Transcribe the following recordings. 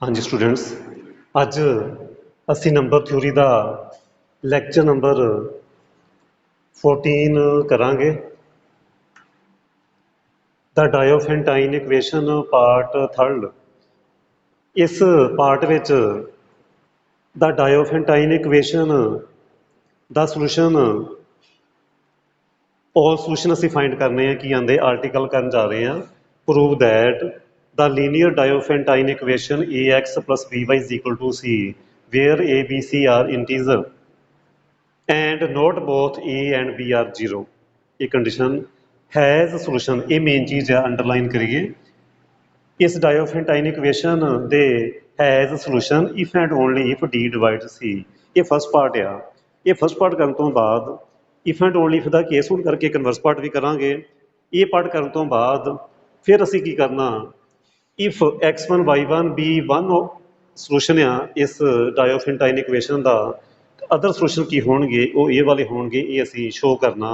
हाँ जी स्टूडेंट्स, अज असी नंबर थ्योरी का लैक्चर नंबर 14 करांगे। The Diophantine equation part third. इस पार्ट विच द डायोफेंटाइन इक्वेशन दा सलूशन और सलूशन असी फाइंड करने हैं कि आंदे आर्टिकल करन जा रहे हैं। Prove that the linear Diophantine equation A x plus B Y is equal to C where A B C are integer and not both A and B are zero. ये condition has solution, ये main चीज़ है, underline करिए। इस Diophantine equation दे has solution if and only if D divide C. ये first part आ। ये first part करने तो बाद इफ एंड ओनली इफ का केस होने करके कन्वर्स पार्ट भी करांगे। ये पार्ट करने तो बाद फिर असी की करना, if X one Y one be one solution आ इस डायोफेंटाइन इक्वेशन का, अदर सॉल्यूशन की होणगे वो ये वाले होणगे। ये असी शो करना।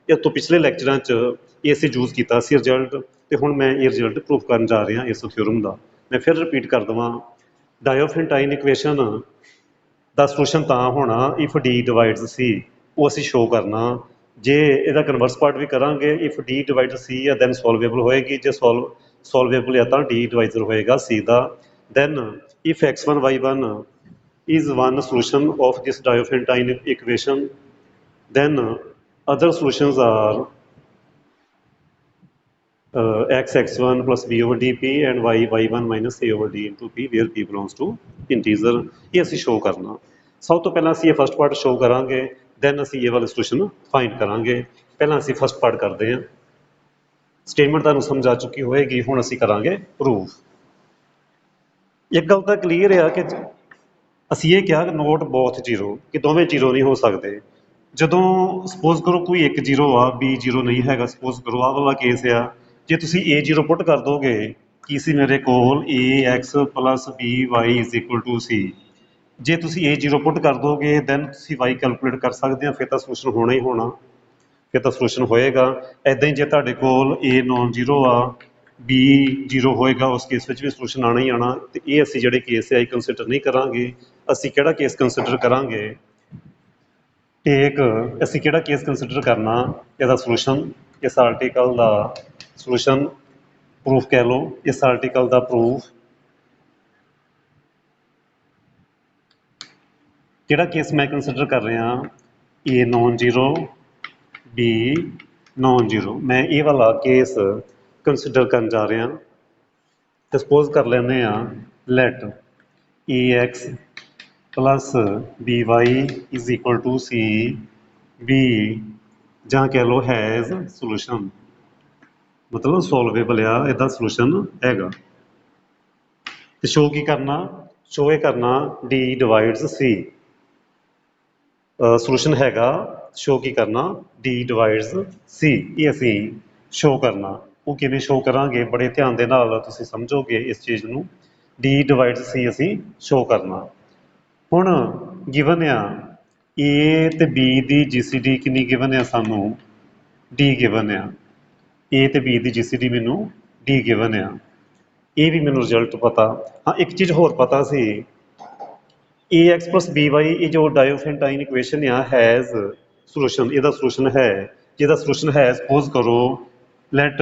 इस तो पिछले लैक्चरां च ये असी यूज़ किया रिजल्ट, तो हुण मैं ये रिजल्ट प्रूव करन जा रहा इस थ्योरम का। मैं फिर रिपीट कर देवां, डायोफेंटाइन इक्वेशन का सॉल्यूशन तां होना इफ डी डिवाइड्स सी, वो असी शो करना। जे इसका कन्वर्स पार्ट भी करांगे, इफ डी डिवाइड सी है दैन सॉल्वेबल होएगी, जे सॉल्वेबल है तो डी डिवाइजर होएगा सी का। Then if X one Y one is one solution of this Diophantine equation, then other solutions are x x1 plus b over dp and y y1 minus a over d into p where p belongs to integer। ये असी show करना। सब तो पहला असी ये first part show करांगे, then असी ये वाले सॉल्यूशन फाइंड करांगे। पहला असी फर्स्ट पार्ट करते हैं। स्टेटमेंट तुहानूं समझ आ चुकी होएगी, हुण असी करांगे प्रूफ। एक गल तो क्लीयर है कि ਅਸੀਂ ਇਹ ਕਿਹਾ ਕਿ ਨੋਟ ਬੋਥ ਜ਼ੀਰੋ, ਕਿ ਦੋਵੇਂ ਜ਼ੀਰੋ ਨਹੀਂ ਹੋ ਸਕਦੇ। ਜਦੋਂ ਸਪੋਜ਼ ਕਰੋ ਕੋਈ ਇੱਕ ਜ਼ੀਰੋ ਆ, ਬੀ ਜ਼ੀਰੋ ਨਹੀਂ ਹੈਗਾ, ਸਪੋਜ਼ ਕਰੋ ਆਹ ਵਾਲਾ ਕੇਸ ਆ। ਜੇ ਤੁਸੀਂ ਏ ਜ਼ੀਰੋ ਪੁੱਟ ਕਰ ਦੋਗੇ ਕੀ ਸੀ ਮੇਰੇ ਕੋਲ, A X plus B Y is equal to C. ਜੇ ਤੁਸੀਂ ਏ ਜ਼ੀਰੋ ਪੁੱਟ ਕਰ ਦੋਗੇ ਦੈਨ ਤੁਸੀਂ ਵਾਈ ਕੈਲਕੂਲੇਟ ਕਰ ਸਕਦੇ ਆ, ਫਿਰ ਤਾਂ ਸੋਲੂਸ਼ਨ ਹੋਣਾ ਹੀ ਹੋਣਾ, ਫਿਰ ਤਾਂ ਸੋਲੂਸ਼ਨ ਹੋਏਗਾ। ਇੱਦਾਂ ਹੀ ਜੇ ਤੁਹਾਡੇ ਕੋਲ ਏ ਨੋਨ ਜ਼ੀਰੋ ਆ, बी जीरो होएगा, उस केस में भी सलूशन आना ही आना। तो ये असी जोड़े केस है कंसिडर नहीं करांगे। असी केड़ा केस कंसिडर करांगे, टेक असी केड़ा केस कंसिडर करना, इसका सलूशन, इस आर्टिकल का सलूशन प्रूफ कह लो, इस आर्टिकल का प्रूफ। केड़ा केस मैं कंसिडर कर रहा, a non zero b non zero. मैं ये वाला केस कंसिडर कर जा रहा। तो सपोज कर लेने let a x plus B Y is equal to c b, जहाँ कह लो हैज़ सॉल्यूशन, मतलब सॉल्वेबल आ, इसका सॉल्यूशन हैगा। तो शो की करना, शो ये करना डी डिवाइड्स सी, सॉल्यूशन हैगा। शो की करना डी डिवाइड्स सी, ये असी शो करना। वो किवें शो करांगे, बड़े ध्यान दे नाल तुसीं समझोगे इस चीज़ नूं। डी डिवाइड सी असी शो करना। हुण गिवन आ ए ते बी दी जी सी डी कितनी गिवन आ सानू, डी गिवन आ। ए ते बी दी जी सी डी मैनू डी गिवन आ, ये भी मैनू रिजल्ट पता। हाँ एक चीज़ होर पता सी, a x plus B y ये जो डायोफेंटाइन इक्वेशन आ हैज़ सॉल्यूशन, इसका सॉल्यूशन है, जिहदा सॉल्यूशन है सपोज करो let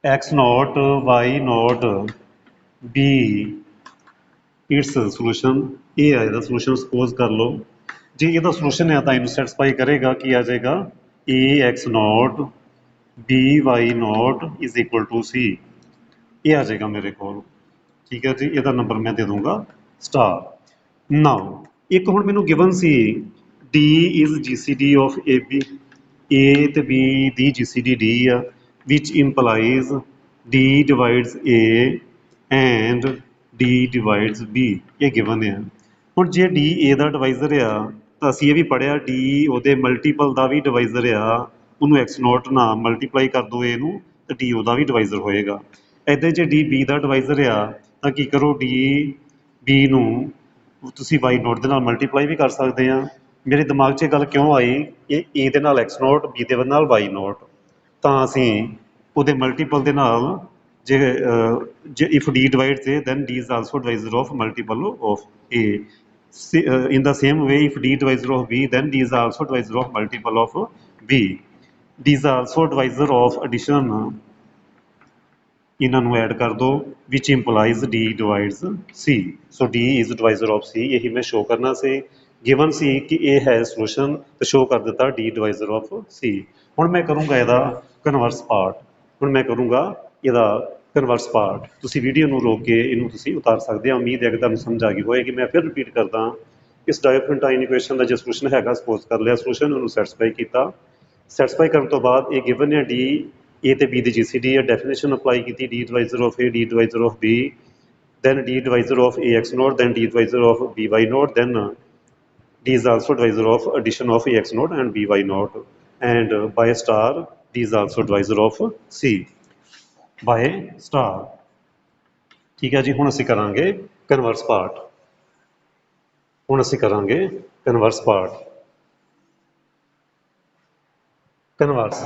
x naught y naught b its solution. ये है इसका सॉल्यूशन, सपोज कर लो जी इसका सॉल्यूशन है तो इनू सैटिस्फाई करेगा कि आ जाएगा A X naught B Y naught is equal to C, ये आ जाएगा मेरे को। ठीक है जी, इसका नंबर मैं दे दूंगा स्टार। नाउ एक हुण मैनू given C D is G C D of A B, A तो बी दी जी सी डी डी आ, which implies D divides A and D divides B, ये गिवन है। हुण जे डी ए का डिवाइजर आ तो असीं ये भी पढ़िया डी उहदे मल्टीपल का भी डिवाइजर आ, उन्होंने एक्स नॉट ना मल्टीप्लाई कर दो ए नूं तो डी उहदा भी डिवाइजर होएगा। इदां जे डी बी का डिवाइजर आ तो की करो डी बी नूं तुसीं वाई नॉट दे नाल मल्टीप्लाई भी कर सकते हैं। मेरे दिमाग 'च गल क्यों आई, ये ए दे नाल एक्स नॉट बी दे नाल वाई नॉट, तो असीं उहदे मल्टीपल दे नाल जे if D divides A, then D is also divisor of multiple of A. In the same way, if D divisor of B, then D is also divisor of multiple of B. D is also divisor of addition, ਇਹਨਾਂ ਨੂੰ add ਕਰ ਦੋ, which implies D divides C. So D is divisor of C. यही मैं show करना से given ਸੀ कि A है solution तो शो कर ਦਿੱਤਾ D divisor of C. ਹੁਣ ਮੈਂ ਕਰੂੰਗਾ ਇਹਦਾ ਕਨਵਰਸ ਪਾਰਟ। ਹੁਣ ਮੈਂ ਕਰੂੰਗਾ ਇਹਦਾ ਕਨਵਰਸ ਪਾਰਟ। ਤੁਸੀਂ ਵੀਡੀਓ ਨੂੰ ਰੋਕ ਕੇ ਇਹਨੂੰ ਤੁਸੀਂ ਉਤਾਰ ਸਕਦੇ ਹੋ। ਉਮੀਦ ਹੈ ਕਿ ਤੁਹਾਨੂੰ ਸਮਝ ਆ ਗਈ ਹੋਏਗੀ। ਮੈਂ ਫਿਰ ਰਿਪੀਟ ਕਰਦਾ, ਇਸ ਡਾਇਓਫੈਂਟਾਈਨ ਇਕੁਏਸ਼ਨ ਦਾ ਜੇ ਸੋਲੂਸ਼ਨ ਹੈਗਾ, ਸਪੋਜ਼ ਕਰ ਲਿਆ ਸੋਲੂਸ਼ਨ, ਉਹਨੂੰ ਸੈਟੀਸਫਾਈ ਕੀਤਾ। ਸੈਟੀਸਫਾਈ ਕਰਨ ਤੋਂ ਬਾਅਦ ਇਹ ਗਿਵਨ ਹੈ D, A ਤੇ B ਦੀ GCD ਹੈ। ਡੈਫੀਨੇਸ਼ਨ ਅਪਲਾਈ ਕੀਤੀ, D divisor of A, D divisor of B, then D divisor of AX naught, then D divisor of BY naught, then D is also divisor of addition of AX naught and BY naught, and by star D is also divisor of C by star। ठीक है जी। ਹੁਣ ਅਸੀਂ ਕਰਾਂਗੇ converse part. ਹੁਣ ਅਸੀਂ ਕਰਾਂਗੇ converse part. Converse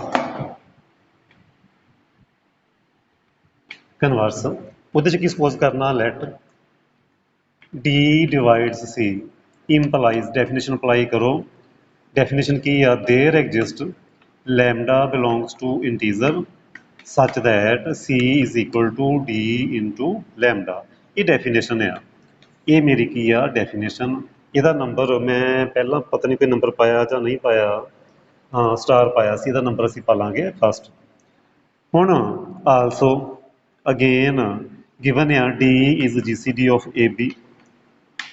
converse ਉਹਦੇ 'ਚ ਕੀ ਸਪੋਜ਼ ਕਰਨਾ, let D divides C implies, definition apply ਕਰੋ। ਡੈਫੀਨੇਸ਼ਨ ਕੀ ਆ, there exist lambda belongs to integer such that C is equal to D into lambda। ਇਹ ਡੈਫੀਨੇਸ਼ਨ ਆ। ਇਹ ਮੇਰੀ ਕੀ ਆ ਡੈਫੀਨੇਸ਼ਨ। ਇਹਦਾ ਨੰਬਰ ਮੈਂ ਪਹਿਲਾਂ ਪਤਾ ਨਹੀਂ ਕੋਈ ਨੰਬਰ ਪਾਇਆ ਜਾਂ ਨਹੀਂ ਪਾਇਆ, ਹਾਂ ਸਟਾਰ ਪਾਇਆ ਸੀ। ਇਹਦਾ ਨੰਬਰ ਅਸੀਂ ਪਾ ਲਾਂਗੇ ਫਸਟ। ਹੁਣ ਆਲਸੋ ਅਗੇਨ ਗਿਵਨ ਆ D is GCD of AB।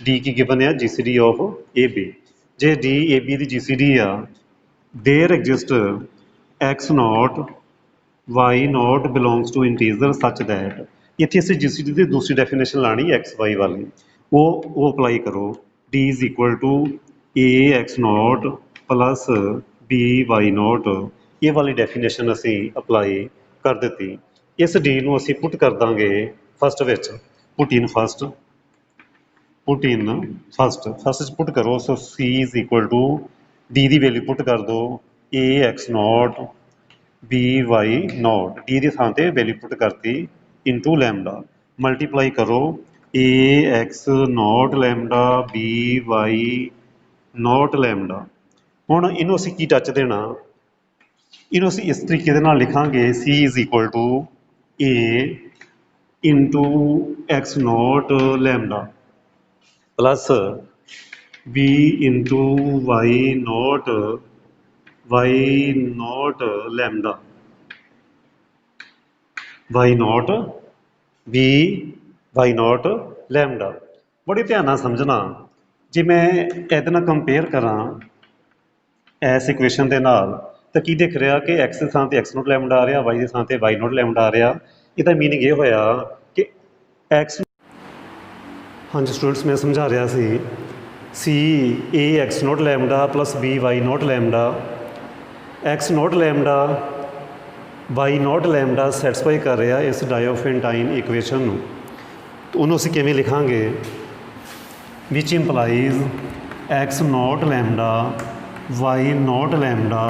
D ਕੀ ਗਿਵਨ ਆ, GCD of AB। ਜੇ D AB ਦੀ GCD ਆ, there exist X naught Y naught belongs to integer such that, ਇੱਥੇ ਅਸੀਂ GCD ਦੀ ਦੂਸਰੀ ਡੈਫੀਨੇਸ਼ਨ ਲਾਣੀ XY ਵਾਲੀ, ਉਹ ਅਪਲਾਈ ਕਰੋ। D is equal to AX naught plus BY naught, ਇਹ ਵਾਲੀ ਡੈਫੀਨੇਸ਼ਨ ਅਸੀਂ ਅਪਲਾਈ ਕਰ ਦਿੱਤੀ। ਇਸ D ਨੂੰ ਅਸੀਂ ਪੁੱਟ ਕਰ ਦਾਂਗੇ ਫਸਟ ਵਿੱਚ, ਪੁੱਟ ਇਨ ਫਸਟ, ਪੁੱਟ ਇਨ ਫਸਟ। ਫਸਟ 'ਚ ਪੁੱਟ ਕਰੋ। ਸੋ C is equal to D the value ਪੁੱਟ ਕਰ ਦਿਓ AX naught BY naught, D ਦੀ ਥਾਂ 'ਤੇ ਵੈਲਿਊ ਪੁੱਟ ਕਰਤੀ ਇੰਟੂ ਲੈਮਡਾ। ਮਲਟੀਪਲਾਈ ਕਰੋ AX naught lambda BY naught lambda. ਹੁਣ ਇਹਨੂੰ ਅਸੀਂ ਕੀ ਟੱਚ ਦੇਣਾ, ਇਹਨੂੰ ਅਸੀਂ ਇਸ ਤਰੀਕੇ ਦੇ ਨਾਲ ਲਿਖਾਂਗੇ C is equal to A into X naught lambda plus B into Y naught lambda, Y naught B Y naught lambda। ਬੜੇ ਧਿਆਨ ਨਾਲ ਸਮਝਣਾ। ਜੇ ਮੈਂ ਇਹਦੇ ਨਾਲ ਕੰਪੇਅਰ ਕਰਾਂ ਇਸ ਇਕੁਏਸ਼ਨ ਦੇ ਨਾਲ, ਤਾਂ ਕੀ ਦਿਖ ਰਿਹਾ ਕਿ X ਦੀ ਥਾਂ 'ਤੇ X naught lambda ਆ ਰਿਹਾ, Y ਦੀ ਥਾਂ 'ਤੇ Y naught lambda ਆ ਰਿਹਾ। ਇਹਦਾ ਮੀਨਿੰਗ ਇਹ ਹੋਇਆ ਕਿ X, ਹਾਂਜੀ ਸਟੂਡੈਂਟਸ ਮੈਂ ਸਮਝਾ ਰਿਹਾ ਸੀ, C AX naught lambda plus B Y naught lambda, X naught lambda Y naught lambda satisfy ਕਰ ਰਿਹਾ ਇਸ ਡਾਇਓਫੈਂਟਾਈਨ ਇਕੁਏਸ਼ਨ ਨੂੰ। ਉਹਨੂੰ ਅਸੀਂ ਕਿਵੇਂ ਲਿਖਾਂਗੇ, which implies X naught lambda Y naught lambda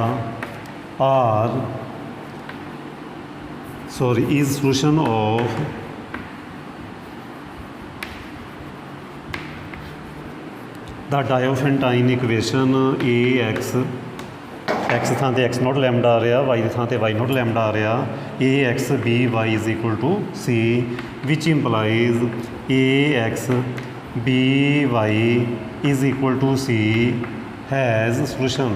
is solution of the diophantyne equation AX, X ਥਾਂ 'ਤੇ X naught lambda ਆ ਰਿਹਾ, Y ਦੀ ਥਾਂ 'ਤੇ Y naught lambda ਆ ਰਿਹਾ, AX BY is equal to C, which implies AX BY is equal to C has solution,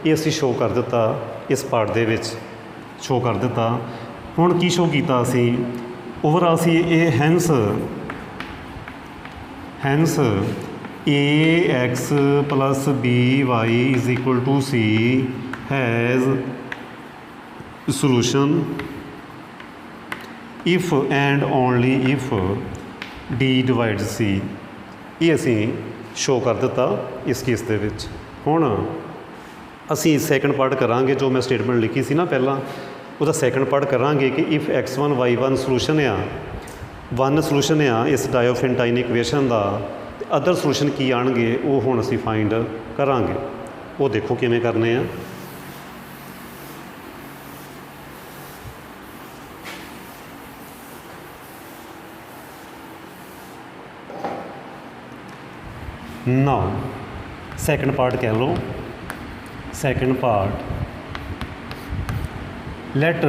ਇਹ ਅਸੀਂ ਸ਼ੋ ਕਰ ਦਿੱਤਾ ਇਸ ਪਾਰਟ ਦੇ ਵਿੱਚ, ਸ਼ੋ ਕਰ ਦਿੱਤਾ। ਹੁਣ ਕੀ ਸ਼ੋ ਕੀਤਾ ਅਸੀਂ ਓਵਰਆਲ ਸੀ ਇਹ hence AX plus BY is equal to C has solution if and only if D divides C। ਇਹ ਅਸੀਂ ਸ਼ੋ ਕਰ ਦਿੱਤਾ ਇਸ ਕੇਸ ਦੇ ਵਿੱਚ। ਹੁਣ ਅਸੀਂ ਸੈਕਿੰਡ ਪਾਰਟ ਕਰਾਂਗੇ, ਜੋ ਮੈਂ ਸਟੇਟਮੈਂਟ ਲਿਖੀ ਸੀ ਨਾ ਪਹਿਲਾਂ, ਉਹਦਾ ਸੈਕਿੰਡ ਪਾਰਟ ਕਰਾਂਗੇ ਕਿ ਇਫ X1 Y1 ਸੋਲੂਸ਼ਨ ਆ, ਵਨ ਸੋਲੂਸ਼ਨ ਆ ਇਸ ਡਾਇਓਫੈਂਟਾਈਨ ਇਕੁਏਸ਼ਨ ਦਾ, ਤੇ ਅਦਰ ਸੋਲੂਸ਼ਨ ਕੀ ਆਉਣਗੇ ਉਹ ਹੁਣ ਅਸੀਂ ਫਾਈਂਡ ਕਰਾਂਗੇ। ਉਹ ਦੇਖੋ ਕਿਵੇਂ ਕਰਨੇ ਆ। ਨਾਓ ਸੈਕਿੰਡ ਪਾਰਟ ਕਹਿ ਲਓ, second part let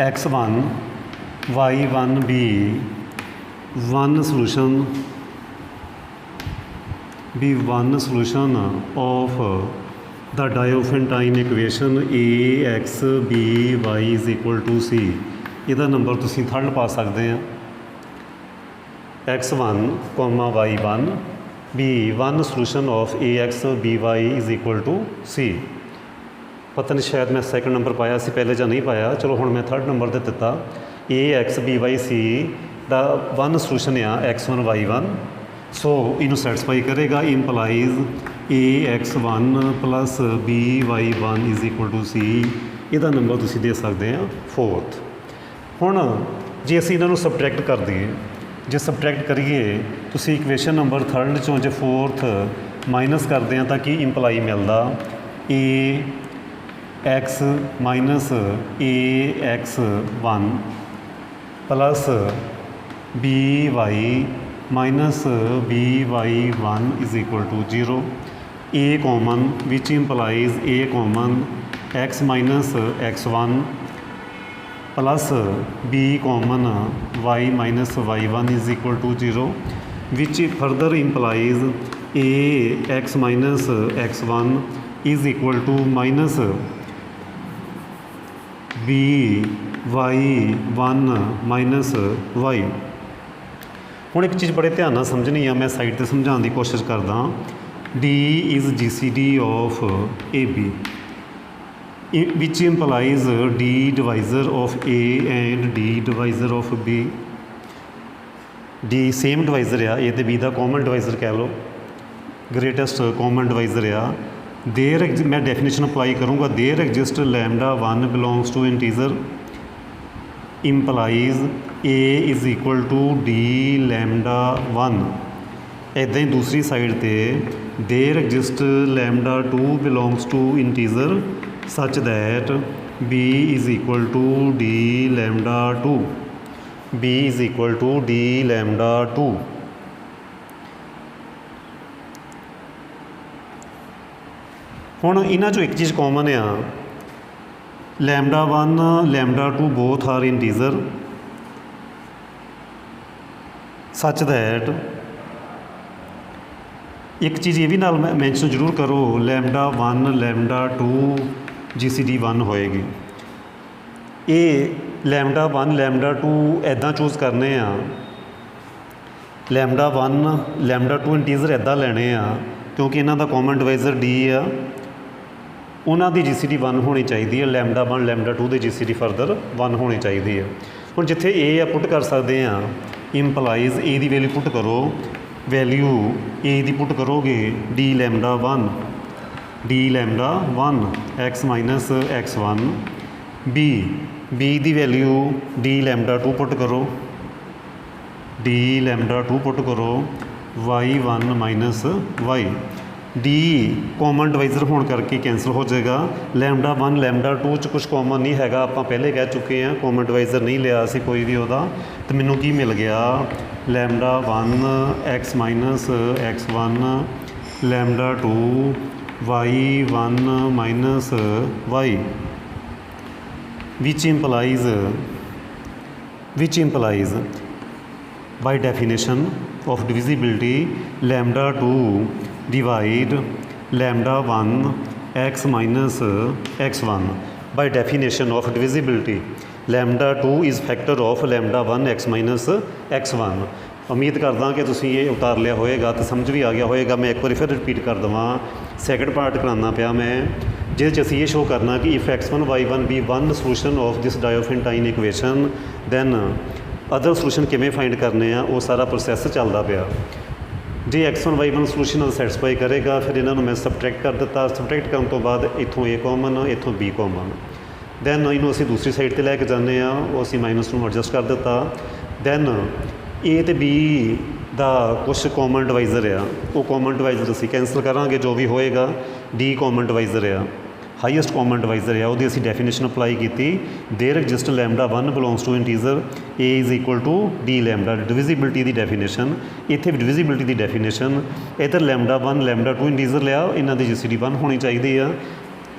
x1 y1 be one solution of the Diophantine equation ax by is equal to c। ਇਹਦਾ ਨੰਬਰ ਤੁਸੀਂ ਥਰਡ ਪਾ ਸਕਦੇ ਆ x1, y1 be one solution of ax by is equal to c। ਪਤਾ ਨਹੀਂ ਸ਼ਾਇਦ ਮੈਂ second number ਪਾਇਆ ਸੀ ਪਹਿਲੇ ਜਾਂ ਨਹੀਂ ਪਾਇਆ, ਚਲੋ ਹੁਣ ਮੈਂ ਥਰਡ ਨੰਬਰ 'ਤੇ ਦਿੱਤਾ। ax by c ਦਾ ਵਨ ਸੋਲੂਸ਼ਨ ਆ x1 y1, ਸੋ ਇਹਨੂੰ ਸੈਟਿਸਫਾਈ ਕਰੇਗਾ। Implies ax1 plus by1 is equal to c। ਇਹਦਾ ਨੰਬਰ ਤੁਸੀਂ ਦੇ ਸਕਦੇ ਆ ਫੋਰਥ। ਹੁਣ ਜੇ ਅਸੀਂ ਇਹਨਾਂ ਨੂੰ ਸਬਟਰੈਕਟ ਕਰ ਦਈਏ, ਜੇ ਸਬਟਰੈਕਟ ਕਰੀਏ ਤੁਸੀਂ ਇਕੁਏਸ਼ਨ ਨੰਬਰ ਥਰਡ 'ਚੋਂ ਜੇ ਫੋਰਥ ਮਾਈਨਸ ਕਰਦੇ ਆ ਤਾਂ ਕੀ ਇੰਪਲਾਈ ਮਿਲਦਾ ax minus ax1 plus by minus by1 is equal to 0। a common which implies a common x minus x1 plus b common y minus y1 is equal to 0, which further implies a x minus x1 is equal to minus b y1 minus y। ਹੁਣ ਇੱਕ ਚੀਜ਼ ਬੜੇ ਧਿਆਨ ਨਾਲ ਸਮਝਣੀ ਆ, ਮੈਂ side 'ਤੇ ਸਮਝਾਉਣ ਦੀ ਕੋਸ਼ਿਸ਼ ਕਰਦਾ। D is GCD of AB which implies D divisor of A and D divisor of B। D same divisor ਆ, A ਤੇ B ਦਾ common divisor ਕਹਿ ਲਓ, greatest common divisor ਆ। there ਮੈਂ ਡੈਫੀਨੇਸ਼ਨ ਅਪਲਾਈ ਕਰੂੰਗਾ, there exist λ1 belongs to integer implies a is equal to d λ1। ਇੱਦਾਂ ਹੀ ਦੂਸਰੀ side 'ਤੇ there exist λ2 belongs to integer such that b is equal to d λ2, b is equal to d λ2। ਹੁਣ ਇਹਨਾਂ 'ਚੋਂ ਇੱਕ ਚੀਜ਼ common ਆ, λ1 λ2 both are integer such that ਇੱਕ ਚੀਜ਼ ਇਹ ਵੀ ਨਾਲ ਮੈਂਸ਼ਨ ਜ਼ਰੂਰ ਕਰੋ, λ1 λ2 GCD 1 ਹੋਏਗੀ। ਇਹ λ1 λ2 ਇੱਦਾਂ ਚੂਜ਼ ਕਰਨੇ ਆ, λ1 λ2 ਇੰਟੀਜ਼ਰ ਇੱਦਾਂ ਲੈਣੇ ਆ ਕਿਉਂਕਿ ਇਹਨਾਂ ਦਾ ਕਾਮਨ ਡਿਵਾਈਜ਼ਰ D ਆ, ਉਹਨਾਂ ਦੀ GCD 1 ਹੋਣੀ ਚਾਹੀਦੀ ਹੈ। λ1 λ2 ਦੀ GCD ਫਰਦਰ 1 ਹੋਣੀ ਚਾਹੀਦੀ ਹੈ। ਹੁਣ ਜਿੱਥੇ A ਆ ਪੁੱਟ ਕਰ ਸਕਦੇ ਆ, ਇੰਪਲਾਈਜ਼ A ਦੀ ਵੈਲਿਊ ਪੁੱਟ ਕਰੋ, ਵੈਲਿਊ A ਦੀ ਪੁੱਟ ਕਰੋਗੇ d λ1 x minus x1, B ਦੀ ਵੈਲਿਊ d λ2 ਪੁੱਟ ਕਰੋ, d λ2 ਪੁੱਟ ਕਰੋ y1 minus y। D common divisor ਹੋਣ ਕਰਕੇ ਕੈਂਸਲ ਹੋ ਜਾਏਗਾ। λ1 λ2 'ਚ ਕੁਛ ਕਾਮਨ ਨਹੀਂ ਹੈਗਾ, ਆਪਾਂ ਪਹਿਲੇ ਕਹਿ ਚੁੱਕੇ ਹਾਂ, ਕਾਮਨ ਡਿਵਾਈਜ਼ਰ ਨਹੀਂ ਲਿਆ ਅਸੀਂ ਕੋਈ ਵੀ ਉਹਦਾ। ਅਤੇ ਮੈਨੂੰ ਕੀ ਮਿਲ ਗਿਆ, λ1 x minus x1 λ2 y1 minus y, which implies by definition of divisibility λ2 divide λ1 x minus x1। by definition of divisibility λ2 is factor of λ1 x minus x1। ਉਮੀਦ ਕਰਦਾ ਕਿ ਤੁਸੀਂ ਇਹ ਉਤਾਰ ਲਿਆ ਹੋਏਗਾ ਅਤੇ ਸਮਝ ਵੀ ਆ ਗਿਆ ਹੋਏਗਾ। ਮੈਂ ਇੱਕ ਵਾਰੀ ਫਿਰ ਰਿਪੀਟ ਕਰ ਦੇਵਾਂ, ਸੈਕਿੰਡ ਪਾਰਟ ਕਰਾਉਣਾ ਪਿਆ ਮੈਂ, ਜਿਹਦੇ 'ਚ ਅਸੀਂ ਇਹ ਸ਼ੋਅ ਕਰਨਾ ਕਿ if x1 y1 be one solution of this Diophantine equation then other solution ਕਿਵੇਂ ਫਾਈਂਡ ਕਰਨੇ ਆ, ਉਹ ਸਾਰਾ ਪ੍ਰੋਸੈਸ ਚੱਲਦਾ ਪਿਆ। ਜੇ x1 y1 ਸੋਲੂਸ਼ਨ ਨਾਲ ਸੈਟਿਸਫਾਈ ਕਰੇਗਾ, ਫਿਰ ਇਹਨਾਂ ਨੂੰ ਮੈਂ ਸਬਟਰੈਕਟ ਕਰ ਦਿੱਤਾ। ਸਬਟਰੈਕਟ ਕਰਨ ਤੋਂ ਬਾਅਦ ਇੱਥੋਂ A ਕਾਮਨ, ਇੱਥੋਂ B ਕਾਮਨ, ਦੈਨ ਇਹਨੂੰ ਅਸੀਂ ਦੂਸਰੀ ਸਾਈਡ 'ਤੇ ਲੈ ਕੇ ਜਾਂਦੇ ਹਾਂ, ਉਹ ਅਸੀਂ ਮਾਈਨਸ ਨੂੰ ਐਡਜਸਟ ਕਰ ਦਿੱਤਾ। ਦੈਨ A ਅਤੇ B ਦਾ ਕੁਛ ਕਾਮਨ ਡਿਵਾਈਜ਼ਰ ਆ, ਉਹ ਕਾਮਨ ਡਿਵਾਈਜ਼ਰ ਅਸੀਂ ਕੈਂਸਲ ਕਰਾਂਗੇ, ਜੋ ਵੀ ਹੋਏਗਾ D ਕਾਮਨ ਡਿਵਾਈਜ਼ਰ ਆ। ਹਾਈਐਸਟ ਕਾਮਨ ਡਿਵਾਈਜ਼ਰ ਆ ਉਹਦੀ ਅਸੀਂ ਡੈਫੀਨੇਸ਼ਨ ਅਪਲਾਈ ਕੀਤੀ। There exist lambda 1 belongs to integer a is equal to d lambda. Divisibility ਦੀ ਡੈਫੀਨੇਸ਼ਨ, ਇੱਥੇ ਵੀ ਡਿਵਿਜ਼ੀਬਿਲਟੀ ਦੀ ਡੈਫੀਨੇਸ਼ਨ, ਇੱਧਰ ਲੈਮਡਾ 1 ਲੈਮਡਾ 2 ਇੰਟੀਜ਼ਰ ਲਿਆ, ਇਹਨਾਂ ਦੀ GCD 1 ਹੋਣੀ ਚਾਹੀਦੀ ਆ।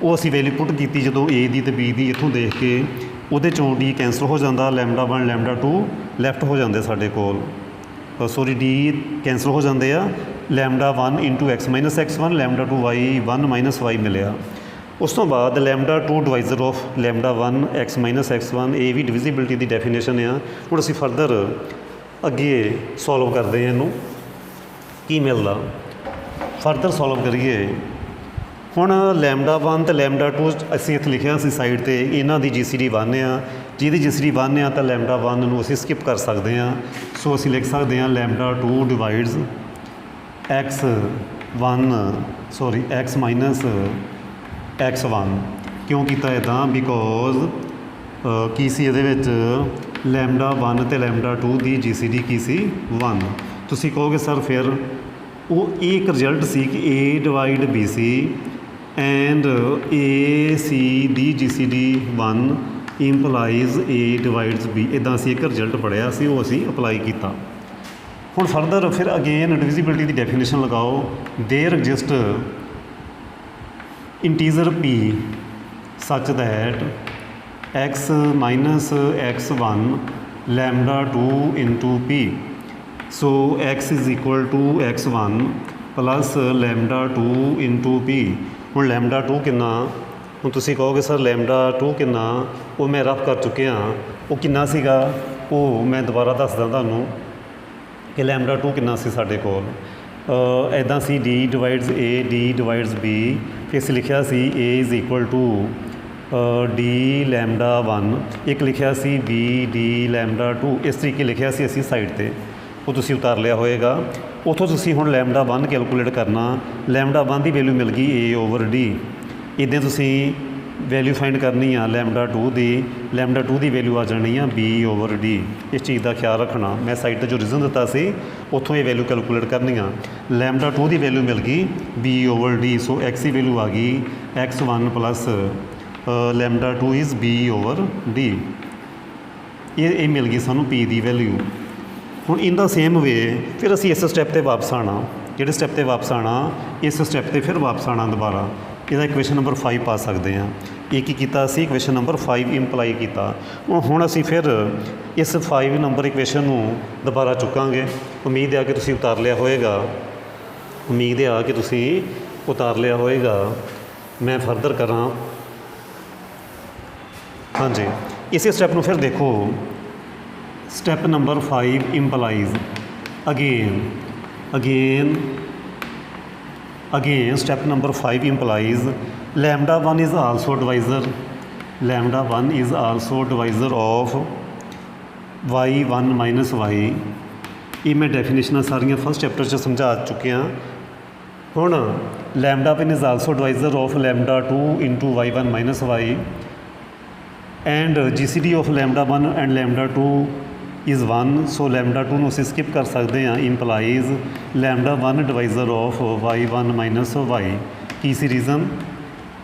ਉਹ ਅਸੀਂ ਵੈਲਿਊ ਪੁੱਟ ਕੀਤੀ ਜਦੋਂ a ਦੀ ਅਤੇ b ਦੀ, ਇੱਥੋਂ ਦੇਖ ਕੇ ਉਹਦੇ ਚੋਂ d ਕੈਂਸਲ ਹੋ ਜਾਂਦਾ, ਲੈਮਡਾ 1 ਲੈਮਡਾ 2 ਲੈਫਟ ਹੋ ਜਾਂਦੇ ਸਾਡੇ ਕੋਲ, ਸੋਰੀ d ਕੈਂਸਲ ਹੋ ਜਾਂਦੇ ਆ। Lambda 1 into x minus x1 lambda 2 y1 minus y ਮਿਲਿਆ। ਉਸ ਤੋਂ ਬਾਅਦ lambda 2 divisor of lambda 1 x minus x1, ਇਹ ਵੀ ਡਿਵਿਜ਼ੀਬਿਲਟੀ ਦੀ ਡੈਫੀਨੇਸ਼ਨ ਆ। ਹੁਣ ਅਸੀਂ ਫਰਦਰ ਅੱਗੇ ਸੋਲਵ ਕਰਦੇ ਹਾਂ, ਇਹਨੂੰ ਕੀ ਮਿਲਦਾ ਫਰਦਰ ਸੋਲਵ ਕਰੀਏ। ਹੁਣ ਲੈਮਡਾ 1 ਅਤੇ ਲੈਮਡਾ 2 ਅਸੀਂ ਇੱਥੇ ਲਿਖਿਆ ਸੀ ਸਾਈਡ ਤੇ, ਇਹਨਾਂ ਦੀ GCD 1 ਆ। ਜਿਹਦੀ GCD 1 ਆ ਤਾਂ ਲੈਮਡਾ 1 ਨੂੰ ਅਸੀਂ ਸਕਿਪ ਕਰ ਸਕਦੇ ਹਾਂ। ਸੋ ਅਸੀਂ ਲਿਖ ਸਕਦੇ ਹਾਂ ਲੈਮਡਾ 2 ਡਿਵਾਈਡਸ x ਮਾਈਨਸ x1। ਕਿਉਂ ਕੀਤਾ ਇੱਦਾਂ? ਬਿਕੋਜ਼ ਕੀ ਸੀ ਇਹਦੇ ਵਿੱਚ ਲੈਮਡਾ 1 ਅਤੇ ਲੈਮਡਾ 2 ਦੀ GCD ਕੀ ਸੀ? 1। ਤੁਸੀਂ ਕਹੋਗੇ ਸਰ ਫਿਰ ਉਹ ਇਹ ਇੱਕ ਰਿਜ਼ਲਟ ਸੀ ਕਿ A divide BC and AC the GCD 1 employees A ਡਿਵਾਈਡਸ B। ਇੱਦਾਂ ਅਸੀਂ ਇੱਕ ਰਿਜ਼ਲਟ ਪੜ੍ਹਿਆ ਸੀ, ਉਹ ਅਸੀਂ ਅਪਲਾਈ ਕੀਤਾ। ਹੁਣ ਫਰਦਰ ਫਿਰ ਅਗੇਨ ਡਿਵਿਜ਼ੀਬਿਲਟੀ ਦੀ ਡੈਫੀਨੇਸ਼ਨ ਲਗਾਓ। There exist integer p such that x minus x1 lambda 2 into p, so x is equal to x1 plus lambda 2 into p। ਹੁਣ ਲੈਮਡਾ 2 ਕਿੰਨਾ? ਹੁਣ ਤੁਸੀਂ ਕਹੋਗੇ ਸਰ ਲੈਮਡਾ 2 ਕਿੰਨਾ? ਉਹ ਮੈਂ ਰਫ ਕਰ ਚੁੱਕਿਆ। ਉਹ ਕਿੰਨਾ ਸੀਗਾ? ਉਹ ਮੈਂ ਦੁਬਾਰਾ ਦੱਸਦਾ ਤੁਹਾਨੂੰ ਕਿ ਲੈਮਡਾ 2 ਕਿੰਨਾ ਸੀ ਸਾਡੇ ਕੋਲ। ਇੱਦਾਂ ਸੀ d ਡਿਵਾਈਡਸ a d ਡਿਵਾਈਡਸ b, ਫਿਰ ਅਸੀਂ ਲਿਖਿਆ ਸੀ a is equal to d lambda 1, ਇੱਕ ਲਿਖਿਆ ਸੀ b d ਲੈਮਡਾ 2। ਇਸ ਤਰੀਕੇ ਲਿਖਿਆ ਸੀ ਅਸੀਂ ਸਾਈਡ 'ਤੇ, ਉਹ ਤੁਸੀਂ ਉਤਾਰ ਲਿਆ ਹੋਏਗਾ। ਉੱਥੋਂ ਤੁਸੀਂ ਹੁਣ ਲੈਮਡਾ 1 ਕੈਲਕੂਲੇਟ ਕਰਨਾ। ਲੈਮਡਾ 1 ਦੀ ਵੈਲਿਊ ਮਿਲ ਗਈ a ਓਵਰ d। ਇੱਦਾਂ ਤੁਸੀਂ ਵੈਲਿਊ ਫਾਈਂਡ ਕਰਨੀ ਆ ਲੈਮਡਾ 2 ਦੀ। ਲੈਮਡਾ 2 ਦੀ ਵੈਲਿਊ ਆ ਜਾਣੀ ਆ b ਓਵਰ d। ਇਸ ਚੀਜ਼ ਦਾ ਖਿਆਲ ਰੱਖਣਾ। ਮੈਂ ਸਾਈਡ 'ਤੇ ਜੋ ਰੀਜ਼ਨ ਦਿੱਤਾ ਸੀ ਉੱਥੋਂ ਇਹ ਵੈਲਿਊ ਕੈਲਕੂਲੇਟ ਕਰਨੀ ਆ। ਲੈਮਡਾ 2 ਦੀ ਵੈਲਿਊ ਮਿਲ ਗਈ b ਓਵਰ d, ਸੋ x ਦੀ ਵੈਲਿਊ ਆ ਗਈ x1 plus lambda 2 is b over d। ਇਹ ਮਿਲ ਗਈ ਸਾਨੂੰ p ਦੀ ਵੈਲਿਊ। ਹੁਣ ਇਨ ਦਾ ਸੇਮ ਵੇ ਫਿਰ ਅਸੀਂ ਇਸ ਸਟੈਪ 'ਤੇ ਵਾਪਸ ਆਉਣਾ। ਜਿਹੜੇ ਸਟੈਪ 'ਤੇ ਵਾਪਸ ਆਉਣਾ, ਇਸ ਸਟੈਪ 'ਤੇ ਫਿਰ ਵਾਪਸ ਆਉਣਾ ਦੁਬਾਰਾ। ਇਹਦਾ ਇਕੁਏਸ਼ਨ ਨੰਬਰ 5 ਪਾ ਸਕਦੇ ਹਾਂ। ਇਹ ਕੀ ਕੀਤਾ ਅਸੀਂ? ਇਕੁਏਸ਼ਨ ਨੰਬਰ 5 ਇੰਪਲਾਈ ਕੀਤਾ। ਹੁਣ ਅਸੀਂ ਫਿਰ ਇਸ 5 ਨੰਬਰ ਇਕੁਏਸ਼ਨ ਨੂੰ ਦੁਬਾਰਾ ਚੁੱਕਾਂਗੇ। ਉਮੀਦ ਆ ਕਿ ਤੁਸੀਂ ਉਤਾਰ ਲਿਆ ਹੋਏਗਾ, ਉਮੀਦ ਆ ਕਿ ਤੁਸੀਂ ਉਤਾਰ ਲਿਆ ਹੋਏਗਾ। ਮੈਂ ਫਰਦਰ ਕਰਾਂ। ਹਾਂਜੀ, ਇਸੇ ਸਟੈਪ ਨੂੰ ਫਿਰ ਦੇਖੋ। Step number 5 employees again step number 5 implies lambda 1 is also divisor of y1 minus y। ਇਹ ਮੈਂ ਡੈਫੀਨੇਸ਼ਨਾਂ ਸਾਰੀਆਂ ਫਸਟ ਚੈਪਟਰ 'ਚ ਸਮਝਾ ਚੁੱਕਿਆ। ਹੁਣ lambda 1 is also divisor of lambda 2 into y1 minus y and GCD of lambda 1 and lambda 2 is 1, so lambda 2 ਨੂੰ ਅਸੀਂ skip ਕਰ ਸਕਦੇ ਹਾਂ। Implies lambda 1 divisor of y1 minus y। ਕੀ ਸੀ ਰੀਜ਼ਨ?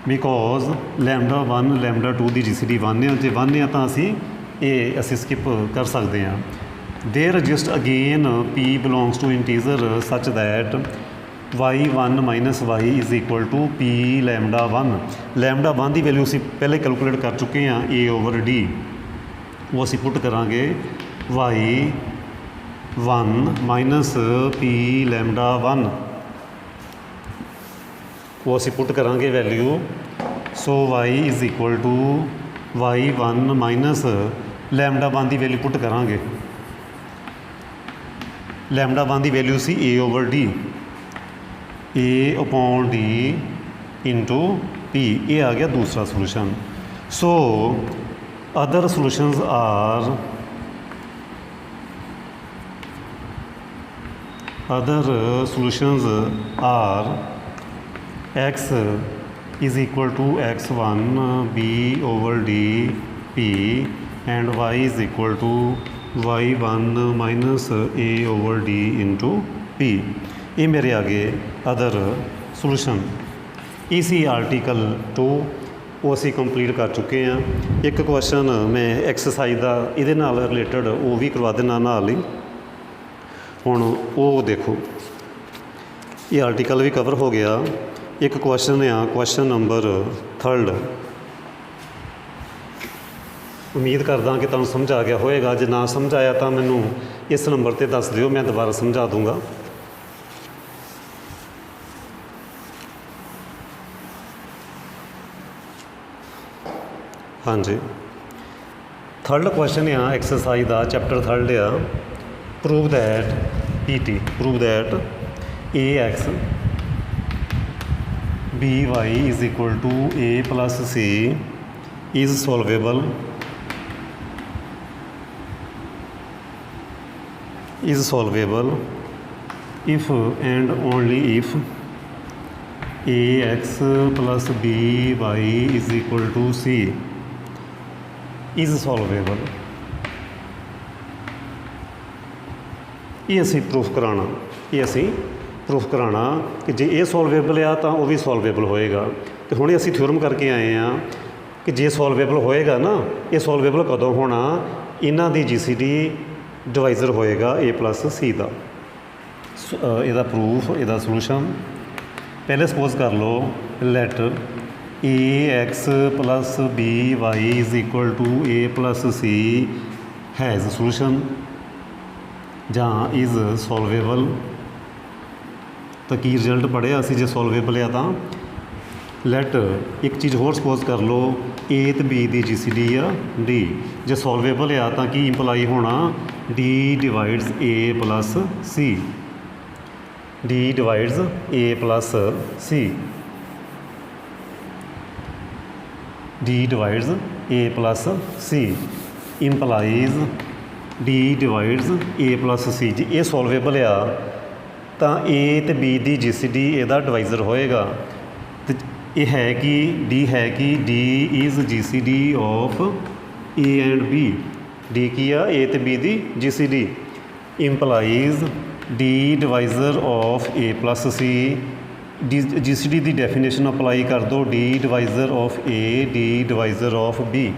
ਬਿਕੋਜ਼ lambda 1 lambda 2 ਦੀ GCD 1 ਆ। ਜੇ 1 ਆ ਤਾਂ ਅਸੀਂ ਸਕਿਪ ਕਰ ਸਕਦੇ ਹਾਂ। There exist again p belongs to integer such that y1 minus y is equal to p lambda 1। Lambda 1 ਦੀ ਵੈਲਿਊ ਅਸੀਂ ਪਹਿਲੇ ਕੈਲਕੂਲੇਟ ਕਰ ਚੁੱਕੇ ਹਾਂ a ਓਵਰ d। ਉਹ ਅਸੀਂ ਪੁੱਟ ਕਰਾਂਗੇ y1 ਮਾਈਨਸ p lambda 1। ਉਹ ਅਸੀਂ ਪੁੱਟ ਕਰਾਂਗੇ value. So y is equal to y1 minus lambda 1 ਦੀ ਵੈਲਿਊ ਪੁੱਟ ਕਰਾਂਗੇ। ਲੈਮਡਾ 1 ਦੀ ਵੈਲਿਊ ਸੀ a over d, a upon d into p। ਇਹ ਆ ਗਿਆ ਦੂਸਰਾ solution. So other solutions are x is equal to x1 b over d p and y is equal to y1 minus a over d into p। ये मेरे आगे other solution. इसी article 2 ਉਹ ਅਸੀਂ ਕੰਪਲੀਟ ਕਰ ਚੁੱਕੇ ਹਾਂ। ਇੱਕ ਕੁਐਸਚਨ ਮੈਂ ਐਕਸਰਸਾਈਜ਼ ਦਾ ਇਹਦੇ ਨਾਲ ਰਿਲੇਟਡ ਉਹ ਵੀ ਕਰਵਾ ਦੇਣਾ ਨਾਲ ਹੀ। ਹੁਣ ਉਹ ਦੇਖੋ, ਇਹ ਆਰਟੀਕਲ ਵੀ ਕਵਰ ਹੋ ਗਿਆ। ਇੱਕ ਕੁਐਸਚਨ ਆ, ਕੁਐਸਚਨ ਨੰਬਰ 3। ਉਮੀਦ ਕਰਦਾ ਕਿ ਤੁਹਾਨੂੰ ਸਮਝ ਆ ਗਿਆ ਹੋਵੇਗਾ। ਜੇ ਨਾ ਸਮਝ ਆਇਆ ਤਾਂ ਮੈਨੂੰ ਇਸ ਨੰਬਰ 'ਤੇ ਦੱਸ ਦਿਓ, ਮੈਂ ਦੁਬਾਰਾ ਸਮਝਾ ਦੂੰਗਾ। ਹਾਂਜੀ, 3rd ਕੁਐਸਚਨ ਆ ਐਕਸਰਸਾਈਜ਼ ਦਾ, ਚੈਪਟਰ 3rd ਆ। Prove that PT, prove that AX BY is equal to A plus C is solvable if and only if AX plus BY is equal to C is solvable। ਇਹ ਅਸੀਂ proof ਕਰਾਉਣਾ ਕਿ ਜੇ ਇਹ solvable ਆ ਤਾਂ ਉਹ ਵੀ ਸੋਲਵੇਬਲ ਹੋਏਗਾ। ਤੇ ਹੁਣੇ ਅਸੀਂ ਥਿਓਰਮ ਕਰਕੇ ਆਏ ਹਾਂ ਕਿ ਜੇ ਸੋਲਵੇਬਲ ਹੋਏਗਾ ਨਾ, ਇਹ ਸੋਲਵੇਬਲ ਕਦੋਂ ਹੋਣਾ, ਇਹਨਾਂ ਦੀ GCD ਡਿਵਾਈਜ਼ਰ ਹੋਏਗਾ A plus C ਦਾ। ਇਹਦਾ ਪ੍ਰੂਫ, ਇਹਦਾ ਸੋਲੂਸ਼ਨ ਪਹਿਲੇ ਸਪੋਜ਼ ਕਰ ਲਓ, light AX plus BY is equal to A plus C has solution ਜਾਂ is solvable। ਤਾਂ ਕੀ ਰਿਜ਼ਲਟ ਪੜ੍ਹਿਆ ਅਸੀਂ, ਜੇ ਸੋਲਵੇਬਲ ਆ ਤਾਂ ਲੈਟ ਇੱਕ ਚੀਜ਼ ਹੋਰ ਸਪੋਜ਼ ਕਰ ਲਓ, A ਅਤੇ B ਦੀ GCD ਆ D। ਜੇ ਸੋਲਵੇਬਲ ਆ ਤਾਂ ਕੀ ਇੰਪਲਾਈ ਹੋਣਾ, D divides A plus C, D divides A plus C, D divides A plus C implies D divides A plus C। ਜੀ ਇਹ ਸੋਲਵੇਬਲ ਆ ਤਾਂ A ਅਤੇ B ਦੀ GCD ਇਹਦਾ ਡਿਵਾਈਜ਼ਰ ਹੋਏਗਾ। ਅਤੇ ਇਹ ਹੈ ਕਿ D ਹੈ ਕਿ D is GCD of A and B। D ਕੀ ਆ, A ਅਤੇ B ਦੀ GCD implies D divisor of A plus C। GCD ਦੀ ਡੈਫੀਨੇਸ਼ਨ ਅਪਲਾਈ ਕਰ ਦਿਓ, D divisor of A, D divisor of B।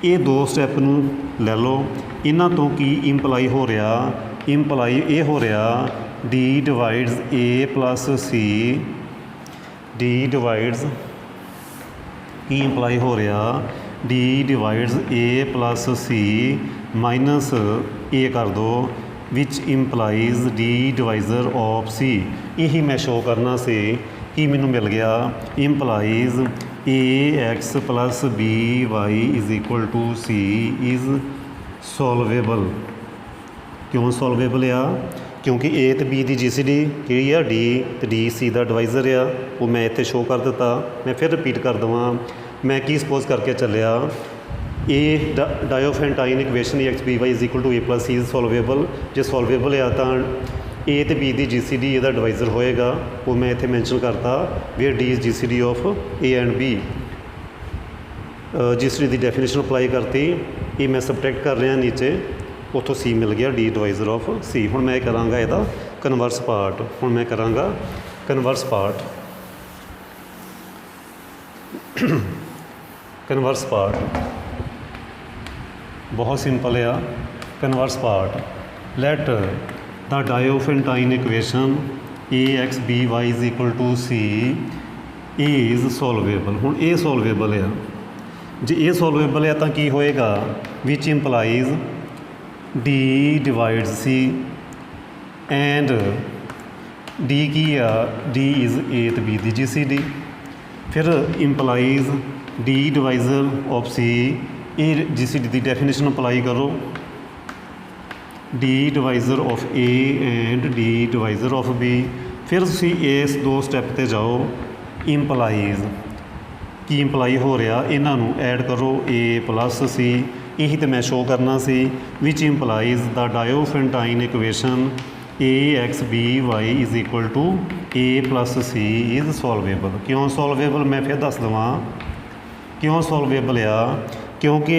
ਇਹ ਦੋ ਸਟੈਪ ਨੂੰ ਲੈ ਲਓ। ਇਹਨਾਂ ਤੋਂ ਕੀ ਇੰਪਲਾਈ ਹੋ ਰਿਹਾ, ਇੰਪਲਾਈ ਇਹ ਹੋ ਰਿਹਾ D divides A plus C, D divides Ki employee ਹੋ ਰਿਹਾ, D divides A plus C minus A ਕਰ ਦਿਓ which implies D divisor of C। ਇਹੀ ਮੈਂ ਸ਼ੋ ਕਰਨਾ ਸੀ ਕਿ ਮੈਨੂੰ ਮਿਲ ਗਿਆ, implies AX plus BY is equal to C is solvable। ਕਿਉਂ ਸੋਲਵੇਬਲ ਆ, ਕਿਉਂਕਿ A ਅਤੇ B ਦੀ GCD ਕਿਹੜੀ ਆ, D, ਅਤੇ D C ਦਾ ਡਿਵਾਈਜ਼ਰ ਆ। ਉਹ ਮੈਂ ਇੱਥੇ ਸ਼ੋ ਕਰ ਦਿੱਤਾ। ਮੈਂ ਫਿਰ ਰਿਪੀਟ ਕਰ ਦੇਵਾਂ, ਮੈਂ ਕੀ ਸਪੋਜ਼ ਕਰਕੇ ਚੱਲਿਆ, A Diophantine equation AX BY is equal to A plus C is solvable। ਜੇ ਸੋਲਵੇਬਲ ਆ ਤਾਂ A ਅਤੇ B ਦੀ GCD ਇਹਦਾ ਡਿਵਾਈਜ਼ਰ ਹੋਏਗਾ। ਉਹ ਮੈਂ ਇੱਥੇ ਮੈਂਸ਼ਨ ਕਰਤਾ, where D is GCD of A and B। GCD ਦੀ ਡੈਫੀਨੇਸ਼ਨ ਅਪਲਾਈ ਕਰਤੀ। ਇਹ ਮੈਂ ਸਬਟਰੈਕਟ ਕਰ ਰਿਹਾ ਨੀਚੇ, ਉੱਥੋਂ C ਮਿਲ ਗਿਆ, D ਡਿਵਾਈਜ਼ਰ ਆਫ C। ਹੁਣ ਮੈਂ ਕਰਾਂਗਾ ਇਹਦਾ ਕਨਵਰਸ ਪਾਰਟ। ਹੁਣ ਮੈਂ ਕਰਾਂਗਾ ਕਨਵਰਸ ਪਾਰਟ। ਕਨਵਰਸ ਪਾਰਟ ਬਹੁਤ ਸਿੰਪਲ ਆ। Converse part, let the Diophantine equation AX BY is equal to C is solvable। ਹੁਣ ਇਹ ਸੋਲਵੇਬਲ ਆ। ਜੇ ਇਹ ਸੋਲਵੇਬਲ ਆ ਤਾਂ ਕੀ ਹੋਏਗਾ, which implies D divides C and D ਕੀ ਆ, D is A ਅਤੇ B ਦੀ GCD। ਫਿਰ implies D divisor of C। ਇਹ GCD ਦੀ ਡੈਫੀਨੇਸ਼ਨ ਅਪਲਾਈ ਕਰੋ, D divisor of A and D divisor of B। ਫਿਰ ਤੁਸੀਂ ਇਸ ਦੋ ਸਟੈਪ 'ਤੇ ਜਾਓ, implies ਕੀ ਇੰਪਲਾਈ ਹੋ ਰਿਹਾ, ਇਹਨਾਂ ਨੂੰ ਐਡ ਕਰੋ A plus C। ਇਹੀ ਤਾਂ ਮੈਂ ਸ਼ੋ ਕਰਨਾ ਸੀ, which implies the Diophantine equation AX BY is equal to A plus C is solvable। ਕਿਉਂ ਸੋਲਵੇਬਲ, ਮੈਂ ਫਿਰ ਦੱਸ ਦੇਵਾਂ ਕਿਉਂ ਸੋਲਵੇਬਲ ਆ। ਕਿਉਂਕਿ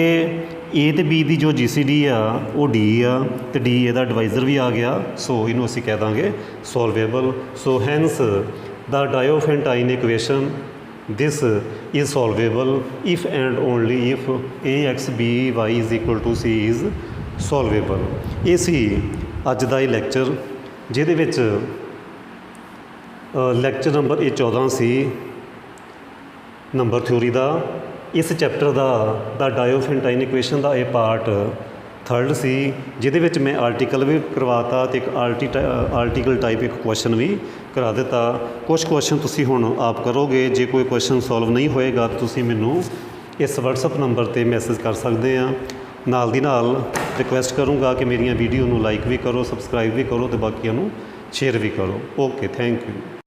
A ਅਤੇ B ਦੀ ਜੋ GCD ਆ ਉਹ D ਆ, ਅਤੇ D ਇਹਦਾ ਡਿਵਾਈਜ਼ਰ ਵੀ ਆ ਗਿਆ। ਸੋ ਇਹਨੂੰ ਅਸੀਂ ਕਹਿ ਦਾਂਗੇ solvable. So hence the Diophantine equation this is solvable if and only if ax by is equal to c is solvable। ਇਹ ਸੀ ਅੱਜ ਦਾ ਇਹ ਲੈਕਚਰ, ਜਿਹਦੇ ਵਿੱਚ ਲੈਕਚਰ ਨੰਬਰ ਇਹ 14 ਸੀ ਨੰਬਰ ਥਿਊਰੀ ਦਾ। ਇਸ ਚੈਪਟਰ ਦਾ ਡਾਇਓਫੈਂਟਾਈਨ ਇਕੁਏਸ਼ਨ ਦਾ ਇਹ ਪਾਰਟ 3rd ਸੀ, ਜਿਹਦੇ ਵਿੱਚ ਮੈਂ ਆਰਟੀਕਲ ਵੀ ਕਰਵਾਤਾ ਅਤੇ ਇੱਕ ਆਰਟੀਕਲ ਟਾਈਪ ਇੱਕ ਕੁਐਸਚਨ ਵੀ ਕਰਾ ਦਿੱਤਾ। ਕੁਛ ਕੁਐਸਚਨ ਤੁਸੀਂ ਹੁਣ ਆਪ ਕਰੋਗੇ। ਜੇ ਕੋਈ ਕੁਐਸਚਨ ਸੋਲਵ ਨਹੀਂ ਹੋਏਗਾ ਤਾਂ ਤੁਸੀਂ ਮੈਨੂੰ ਇਸ WhatsApp ਨੰਬਰ 'ਤੇ ਮੈਸੇਜ ਕਰ ਸਕਦੇ ਆ। ਨਾਲ ਦੀ ਨਾਲ ਰਿਕੁਐਸਟ ਕਰੂੰਗਾ ਕਿ ਮੇਰੀਆਂ ਵੀਡੀਓ ਨੂੰ ਲਾਈਕ ਵੀ ਕਰੋ, ਸਬਸਕ੍ਰਾਈਬ ਵੀ ਕਰੋ ਅਤੇ ਬਾਕੀਆਂ ਨੂੰ ਸ਼ੇਅਰ ਵੀ ਕਰੋ। Okay, thank you.